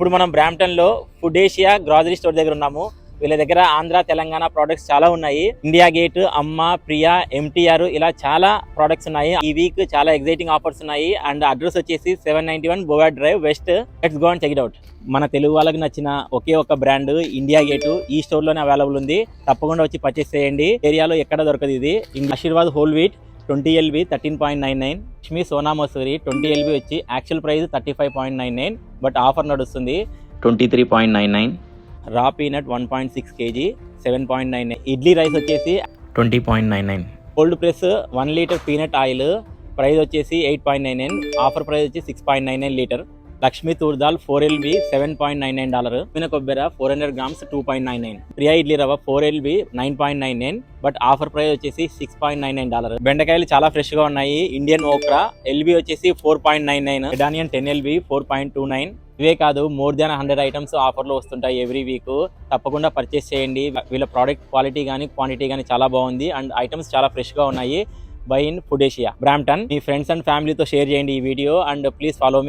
ఇప్పుడు మనం బ్రాంప్టన్ లో ఫుడ్ ఏషియా గ్రాసరీ స్టోర్ దగ్గర ఉన్నాము. వీళ్ళ దగ్గర ఆంధ్ర తెలంగాణ ప్రొడక్ట్స్ చాలా ఉన్నాయి. ఇండియా గేట్, అమ్మ, ప్రియా, MTR ఇలా చాలా ప్రొడక్ట్స్ ఉన్నాయి. ఈ వీక్ చాలా ఎగ్జైటింగ్ ఆఫర్స్ ఉన్నాయి. అండ్ అడ్రస్ వచ్చేసి 791 Bovard Drive West. Let's go and check it out. మన తెలుగు వాళ్ళకి నచ్చిన ఒకే ఒక బ్రాండ్ ఇండియా గేట్ ఈ స్టోర్ లోనే అవైలబుల్ ఉంది. తప్పకుండా వచ్చి పర్చేస్ చేయండి. ఏరియాలో ఎక్కడ దొరకదు ఇది. Aashirvaad whole wheat 20 LB 13.99. Lakshmi Sona Masoori 20 LB వచ్చి యాక్చువల్ ప్రైస్ 35.99 బట్ ఆఫర్ నడుస్తుంది 23.99. రా పీనట్ 1.6 kg 7.99. ఇడ్లీ రైస్ వచ్చేసి 20.99. Cold press 1 litre peanut oil price వచ్చేసి 8.99. ఆఫర్ ప్రైస్ వచ్చి 6.99 litre. Lakshmi Toor dal 4 LB $7.99. మిన కొబ్బెర 400 grams 2.99. Priya idli రవ్వ 4 LB 9.99 బట్ ఆఫర్ ప్రైస్ వచ్చేసి $6.99. బెండకాయలు చాలా ఫ్రెష్ గా ఉన్నాయి. ఇండియన్ ఓక్రా LB వచ్చేసి 4.99. రెడానియన్ 10 LB 4.29. ఇవే కాదు, మోర్ దాన్ 100 ఐటమ్స్ ఆఫర్లో వస్తుంటాయి ఎవ్రీ వీక్. తప్పకుండా పర్చేస్ చేయండి. వీళ్ళ ప్రోడక్ట్ క్వాలిటీ కానీ క్వాంటిటీ కానీ చాలా బాగుంది. అండ్ ఐటమ్స్ చాలా ఫ్రెష్ గా ఉన్నాయి. By in food Asia Brampton. Me friends and ఫ్యామిలీతో షేర్ చేయండి ఈ video. And please follow me.